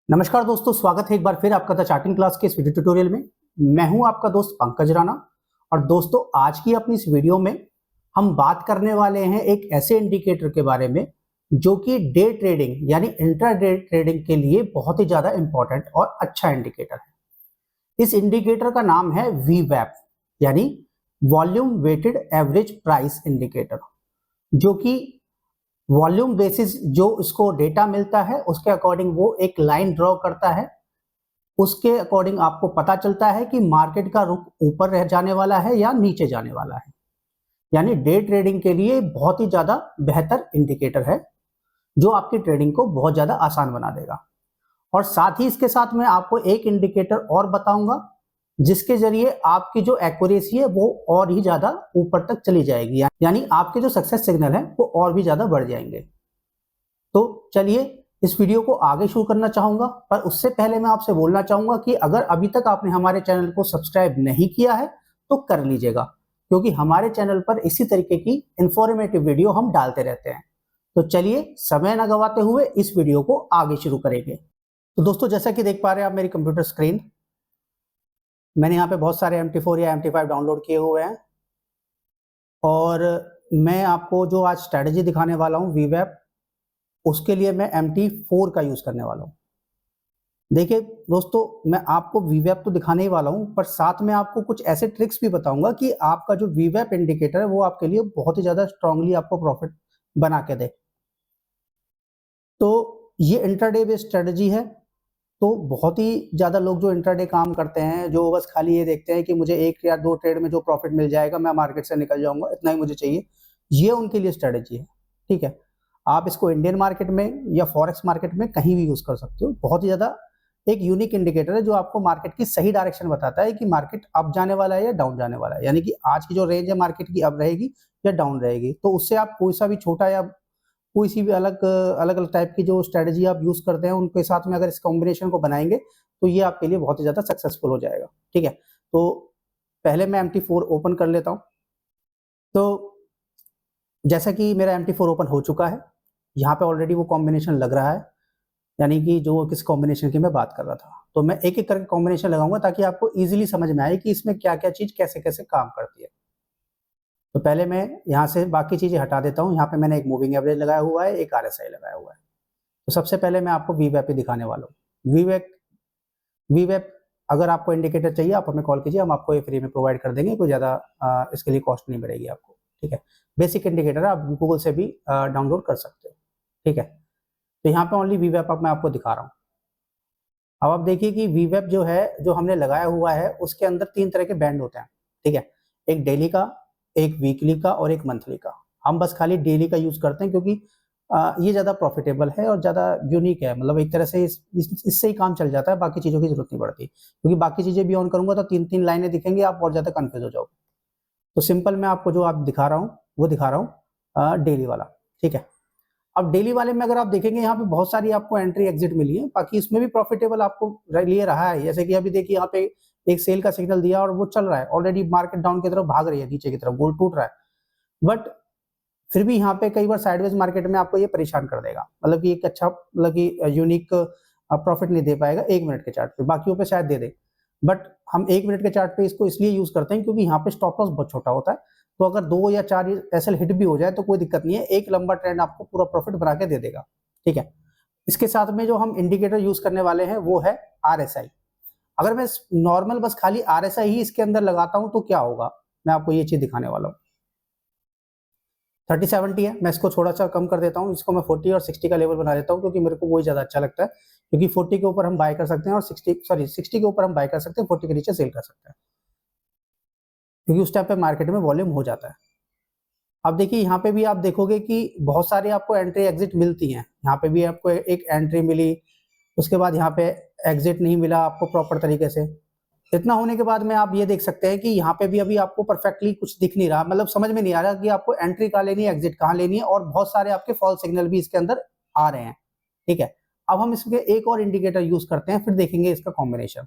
नमस्कार दोस्तों, स्वागत है एक बार फिर आपका द चार्टिंग क्लास के इस वीडियो ट्यूटोरियल में। मैं हूं आपका दोस्त पंकज राणा। और दोस्तों, आज की अपनी इस वीडियो में हम बात करने वाले हैं एक ऐसे इंडिकेटर के बारे में जो कि डे ट्रेडिंग यानी इंट्राडे ट्रेडिंग के लिए बहुत ही ज्यादा इंपॉर्टेंट और अच्छा इंडिकेटर है। इस इंडिकेटर का नाम है वीवैप यानी volume weighted average price indicator, जो कि वॉल्यूम बेसिस जो इसको डेटा मिलता है उसके अकॉर्डिंग वो एक लाइन ड्रॉ करता है। उसके अकॉर्डिंग आपको पता चलता है कि मार्केट का रुख ऊपर रह जाने वाला है या नीचे जाने वाला है। यानी डे ट्रेडिंग के लिए बहुत ही ज्यादा बेहतर इंडिकेटर है जो आपकी ट्रेडिंग को बहुत ज्यादा आसान बना देगा। और साथ ही इसके साथ मैं आपको एक इंडिकेटर और बताऊंगा जिसके जरिए आपकी जो एक्यूरेसी है वो और ही ज्यादा ऊपर तक चली जाएगी, यानी आपके जो सक्सेस सिग्नल है वो और भी ज्यादा बढ़ जाएंगे। तो चलिए इस वीडियो को आगे शुरू करना चाहूंगा, पर उससे पहले मैं आपसे बोलना चाहूंगा कि अगर अभी तक आपने हमारे चैनल को सब्सक्राइब नहीं किया है तो कर लीजिएगा, क्योंकि हमारे चैनल पर इसी तरीके की इंफॉर्मेटिव वीडियो हम डालते रहते हैं। तो चलिए समय न गवाते हुए इस वीडियो को आगे शुरू करेंगे। तो दोस्तों, जैसा कि देख पा रहे हैं आप मेरी कंप्यूटर स्क्रीन, मैंने यहाँ पे बहुत सारे MT4 या MT5 डाउनलोड किए हुए हैं और मैं आपको जो आज स्ट्रेटजी दिखाने वाला हूँ वीवैप, उसके लिए मैं MT4 का यूज करने वाला हूँ। देखिए दोस्तों, मैं आपको वीवैप तो दिखाने ही वाला हूँ, पर साथ में आपको कुछ ऐसे ट्रिक्स भी बताऊंगा कि आपका जो वीवैप इंडिकेटर है वो आपके लिए बहुत ही ज्यादा स्ट्रांगली आपको प्रॉफिट बना के दे। तो ये इंट्राडे बेस्ड स्ट्रेटजी है। तो बहुत ही ज्यादा लोग जो इंट्राडे काम करते हैं, जो बस खाली ये देखते हैं कि मुझे एक या दो ट्रेड में जो प्रॉफिट मिल जाएगा मैं मार्केट से निकल जाऊंगा, इतना ही मुझे चाहिए, ये उनके लिए स्ट्रेटजी है। ठीक है, आप इसको इंडियन मार्केट में या फॉरेक्स मार्केट में कहीं भी यूज कर सकते हो। बहुत ही ज्यादा एक यूनिक इंडिकेटर है जो आपको मार्केट की सही डायरेक्शन बताता है कि मार्केट अप जाने वाला है या डाउन जाने वाला है, यानी कि आज की जो रेंज है मार्केट की अप रहेगी या डाउन रहेगी। तो उससे आप कोई सा भी छोटा या कोई सी भी अलग अलग टाइप की जो स्ट्रेटजी आप यूज करते हैं उनके साथ में अगर इस कॉम्बिनेशन को बनाएंगे तो ये आपके लिए बहुत ही ज्यादा सक्सेसफुल हो जाएगा। ठीक है, तो पहले मैं MT4 ओपन कर लेता हूं। तो जैसा कि मेरा MT4 ओपन हो चुका है, यहाँ पे ऑलरेडी वो कॉम्बिनेशन लग रहा है, यानी कि जो किस कॉम्बिनेशन की मैं बात कर रहा था। तो मैं एक एक करके कॉम्बिनेशन लगाऊंगा ताकि आपको इजीली समझ में आए कि इसमें क्या क्या चीज कैसे कैसे काम करती है। तो पहले मैं यहाँ से बाकी चीजें हटा देता हूँ। यहाँ पे मैंने एक मूविंग एवरेज लगाया हुआ है, एक RSI लगाया हुआ है। तो सबसे पहले मैं आपको वीवैप ही दिखाने वाला हूँ। वीवैप अगर आपको इंडिकेटर चाहिए आप हमें कॉल कीजिए, हम आपको ये फ्री में प्रोवाइड कर देंगे, कोई ज़्यादा इसके लिए कॉस्ट नहीं पड़ेगी आपको। ठीक है, बेसिक इंडिकेटर आप गूगल से भी डाउनलोड कर सकते हो। ठीक है, तो यहाँ पे ओनली वीवैप मैं आपको दिखा रहा हूँ। अब आप देखिए कि वीवैप जो है, जो हमने लगाया हुआ है, उसके अंदर 3 तरह के बैंड होते हैं। ठीक है, एक डेली का, एक वीकली का और एक मंथली का। हम बस खाली डेली का यूज करते हैं क्योंकि ये ज्यादा प्रॉफिटेबल है और ज्यादा यूनिक है। मतलब एक तरह से इससे ही काम चल जाता है, बाकी चीजों की जरूरत नहीं पड़ती, क्योंकि बाकी चीजें भी ऑन करूंगा तो 3-3 लाइनें दिखेंगी, आप और ज्यादा कंफ्यूज हो जाओगे। तो सिंपल मैं आपको जो आप दिखा रहा हूँ वो दिखा रहा हूँ डेली वाला। ठीक है, अब डेली वाले में अगर आप देखेंगे यहाँ पे बहुत सारी आपको एंट्री एग्जिट मिली है, बाकी इसमें भी प्रॉफिटेबल आपको लिए रहा है। जैसे कि अभी देखिए यहाँ पे एक सेल का सिग्नल दिया और वो चल रहा है, ऑलरेडी मार्केट डाउन की तरफ भाग रही है, नीचे की तरफ गोल्ड टूट रहा है, बट फिर भी यहाँ पे कई बार साइडवेज मार्केट में आपको ये परेशान कर देगा। मतलब कि एक अच्छा, मतलब कि यूनिक प्रॉफिट नहीं दे पाएगा 1 मिनट के चार्ट पे, बाकियों पे शायद दे दे, बट हम 1 मिनट के चार्ट पे इसको इसलिए यूज करते हैं क्योंकि यहाँ पे स्टॉप लॉस बहुत छोटा होता है। तो अगर 2 या 4 एसएल हिट भी हो जाए तो कोई दिक्कत नहीं है, एक लंबा ट्रेंड आपको पूरा प्रॉफिट बना के दे देगा। ठीक है, इसके साथ में जो हम इंडिकेटर यूज करने वाले हैं वो है RSI। अगर मैं नॉर्मल बस खाली RSI ही इसके अंदर लगाता हूं तो क्या होगा, मैं आपको ये चीज दिखाने वाला हूँ। 30-70 है, मैं इसको थोड़ा सा कम कर देता हूँ, इसको मैं 40 और 60 का लेवल बना देता हूँ क्योंकि मेरे को वही ज्यादा अच्छा लगता है। क्योंकि 40 के ऊपर हम बाय कर सकते हैं और 60 के ऊपर हम बाय कर सकते हैं, 40 के नीचे सेल कर सकते हैं, क्योंकि उस टाइम पे मार्केट में वॉल्यूम हो जाता है। अब देखिए यहाँ पे भी आप देखोगे कि बहुत सारी आपको एंट्री एग्जिट मिलती हैं। यहाँ पे भी आपको एक एंट्री मिली, उसके बाद यहाँ पे एग्जिट नहीं मिला आपको प्रॉपर तरीके से। इतना होने के बाद में आप ये देख सकते हैं कि यहाँ पे भी अभी आपको परफेक्टली कुछ दिख नहीं रहा, मतलब समझ में नहीं आ रहा कि आपको एंट्री कहाँ लेनी है, एग्जिट कहाँ लेनी है, और बहुत सारे आपके फॉल्स सिग्नल भी इसके अंदर आ रहे हैं। ठीक है, अब हम इसके एक और इंडिकेटर यूज करते हैं, फिर देखेंगे इसका कॉम्बिनेशन,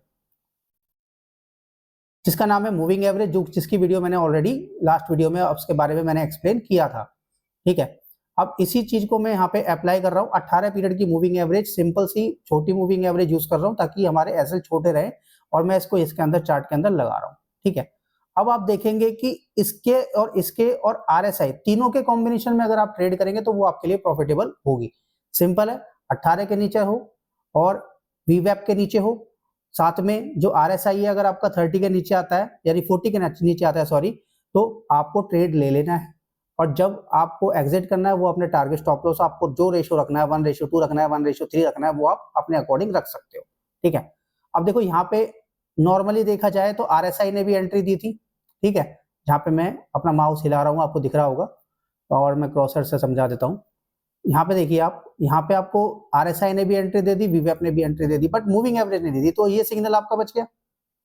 जिसका नाम है मूविंग एवरेज, जो जिसकी वीडियो मैंने ऑलरेडी लास्ट वीडियो में उसके बारे में मैंने एक्सप्लेन किया था। ठीक है, अब इसी चीज को मैं यहाँ पे अप्लाई कर रहा हूँ 18 पीरियड की मूविंग एवरेज, सिंपल सी छोटी मूविंग एवरेज यूज कर रहा हूँ ताकि हमारे एसएल छोटे रहे, और मैं इसको इसके अंदर चार्ट के अंदर लगा रहा हूँ। ठीक है, अब आप देखेंगे कि इसके और आरएसआई तीनों के कॉम्बिनेशन में अगर आप ट्रेड करेंगे तो वो आपके लिए प्रॉफिटेबल होगी। सिंपल है, 18 के नीचे हो और वीवैप के नीचे हो, साथ में जो आरएसआई है अगर आपका 30 के नीचे आता है यानी 40 के नीचे आता है सॉरी, तो आपको ट्रेड ले लेना है, और जब आपको एग्जिट करना है वो अपने टारगेट स्टॉप लॉस आपको जो रेशो रखना है 1:2 रखना है 1:3 रखना है वो आप अपने अकॉर्डिंग रख सकते हो। ठीक है, अब देखो यहाँ पे नॉर्मली देखा जाए तो आरएसआई ने भी एंट्री दी थी। ठीक है, जहाँ पे मैं अपना माउस हिला रहा हूँ आपको दिख रहा होगा, और मैं क्रॉसर से समझा देता हूँ। यहाँ पे देखिए आप, यहाँ पे आपको आरएसआई ने भी एंट्री दे दी, वीवैप ने भी entry they the, but moving average नहीं दी थी, तो ये सिग्नल आपका बच गया।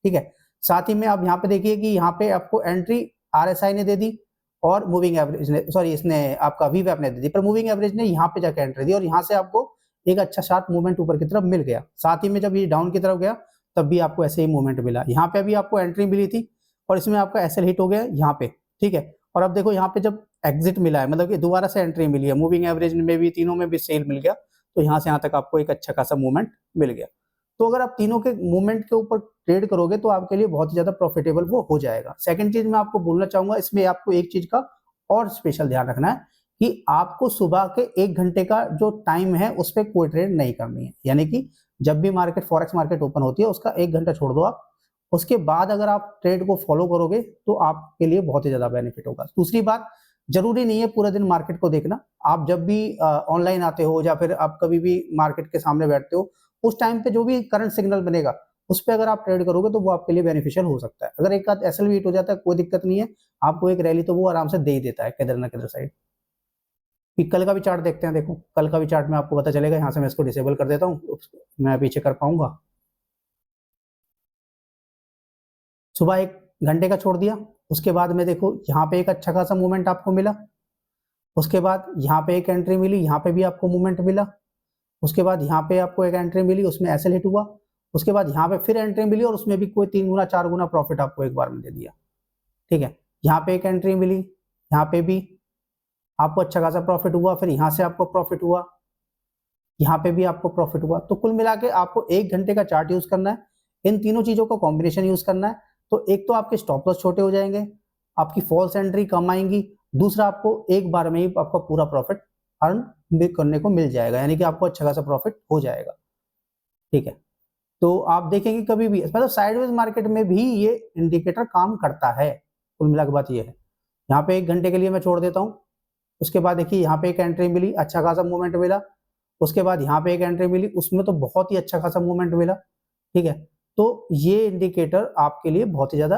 ठीक है, साथ ही में आप यहाँ पे देखिए कि यहाँ पे आपको एंट्री आरएसआई ने दे दी और मूविंग एवरेज ने, सॉरी इसने आपका वीवैप ने दे दी, पर मूविंग एवरेज ने यहाँ पे जाके एंट्री दी और यहाँ से आपको एक अच्छा शार्प मूवमेंट ऊपर की तरफ मिल गया। साथ ही में जब ये डाउन की तरफ गया तब भी आपको ऐसे ही मूवमेंट मिला। यहाँ पे अभी आपको एंट्री मिली थी और इसमें आपका एसएल हिट हो गया यहाँ पे। ठीक है, और अब देखो यहाँ पे जब एग्जिट मिला है, मतलब कि दोबारा से एंट्री मिली है, मूविंग एवरेज में भी तीनों में भी सेल मिल गया, तो यहाँ से यहाँ तक आपको एक अच्छा खासा मूवमेंट मिल गया। तो अगर आप तीनों के मूवमेंट के ऊपर ट्रेड करोगे तो आपके लिए बहुत ही ज्यादा प्रॉफिटेबल वो हो जाएगा। सेकंड चीज मैं आपको बोलना चाहूंगा, इसमें आपको एक चीज का और स्पेशल ध्यान रखना है कि आपको सुबह के 1 घंटे का जो टाइम है उस पर कोई ट्रेड नहीं करनी है, यानी कि जब भी मार्केट फॉरेक्स मार्केट ओपन होती है उसका 1 घंटा छोड़ दो आप, उसके बाद अगर आप ट्रेड को फॉलो करोगे तो आपके लिए बहुत ही ज्यादा बेनिफिट होगा। दूसरी बात, जरूरी नहीं है पूरा दिन मार्केट को देखना, आप जब भी ऑनलाइन आते हो या फिर आप कभी भी मार्केट के सामने बैठते हो उस टाइम पे जो भी करंट सिग्नल बनेगा उस पर अगर आप ट्रेड करोगे तो वो आपके लिए बेनिफिशियल हो सकता है। अगर एक आध एसएल हिट हो जाता है कोई दिक्कत नहीं है, आपको एक रैली तो वो आराम से दे ही देता है किधर ना किधर साइड। कल का भी चार्ट देखते हैं, देखो कल का भी चार्ट में आपको पता चलेगा। यहाँ से मैं इसको डिसेबल कर देता हूँ, मैं पीछे कर पाऊंगा। सुबह 1 घंटे का छोड़ दिया, उसके बाद में देखो यहाँ पे एक अच्छा खासा मूवमेंट आपको मिला, उसके बाद यहाँ पे एक एंट्री मिली, यहाँ पे भी आपको मूवमेंट मिला, उसके बाद यहाँ पे आपको एक एंट्री मिली उसमें एसएल हिट हुआ, उसके बाद यहाँ पे फिर एंट्री मिली और उसमें भी कोई 3 गुना 4 गुना प्रॉफिट आपको एक बार में दे दिया। ठीक है, यहाँ पे एक एंट्री मिली, यहाँ पे भी आपको अच्छा खासा प्रॉफिट हुआ, फिर यहाँ से आपको प्रॉफिट हुआ, यहाँ पे भी आपको प्रॉफिट हुआ। तो कुल मिला के आपको 1 घंटे का चार्ट यूज करना है, इन तीनों चीजों का कॉम्बिनेशन यूज करना है, तो एक तो आपके स्टॉप लॉस छोटे हो जाएंगे, आपकी फॉल्स एंट्री कम आएंगी, दूसरा आपको एक बार में ही आपका पूरा प्रॉफिट अर्न करने को मिल जाएगा, यानी कि आपको अच्छा खासा प्रॉफिट हो जाएगा। ठीक है, तो आप देखेंगे कभी भी मतलब साइडवेज मार्केट में भी ये इंडिकेटर काम करता है। कुल मिला के बात ये है। यहाँ पे 1 घंटे के लिए मैं छोड़ देता हूँ, उसके बाद देखिए यहाँ पे एक एंट्री मिली, अच्छा खासा मूवमेंट मिला, उसके बाद यहाँ पे एक एंट्री मिली, उसमें तो बहुत ही अच्छा खासा मूवमेंट मिला। ठीक है, तो ये इंडिकेटर आपके लिए बहुत ही ज्यादा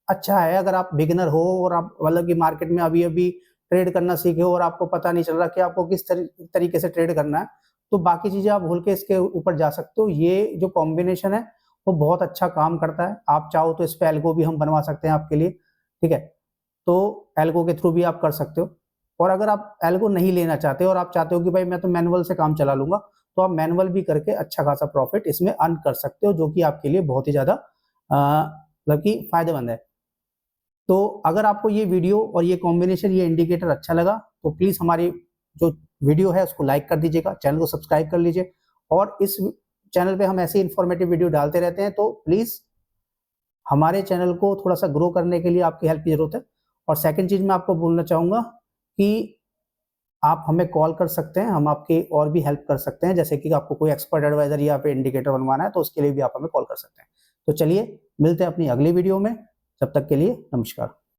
अच्छा है अगर आप बिगिनर हो और आप मतलब कि मार्केट में अभी अभी ट्रेड करना सीखे हो और आपको पता नहीं चल रहा कि आपको किस तरीके से ट्रेड करना है, तो बाकी चीजें आप भूल के इसके ऊपर जा सकते हो। ये जो कॉम्बिनेशन है वो बहुत अच्छा काम करता है। आप चाहो तो इस पे एल्गो भी हम बनवा सकते हैं आपके लिए। ठीक है, तो एल्गो के थ्रू भी आप कर सकते हो, और अगर आप एल्गो नहीं लेना चाहते और आप चाहते हो कि भाई मैं तो मैनुअल से काम चला लूंगा, तो आप मैनुअल भी करके अच्छा खासा प्रॉफिट इसमें अर्न कर सकते हो, जो कि आपके लिए बहुत ही ज्यादा मतलब कि फायदेमंद है। तो अगर आपको ये वीडियो और ये कॉम्बिनेशन ये इंडिकेटर अच्छा लगा तो प्लीज हमारी जो वीडियो है उसको लाइक कर दीजिएगा, चैनल को सब्सक्राइब कर लीजिए, और इस चैनल पे हम ऐसे इंफॉर्मेटिव वीडियो डालते रहते हैं, तो प्लीज हमारे चैनल को थोड़ा सा ग्रो करने के लिए आपकी हेल्प की जरूरत है। और सेकंड चीज मैं आपको बोलना चाहूंगा कि आप हमें कॉल कर सकते हैं, हम आपकी और भी हेल्प कर सकते हैं, जैसे कि आपको कोई एक्सपर्ट एडवाइजर या पे इंडिकेटर बनवाना है तो उसके लिए भी आप हमें कॉल कर सकते हैं। तो चलिए मिलते हैं अपनी अगली वीडियो में, तब तक के लिए नमस्कार।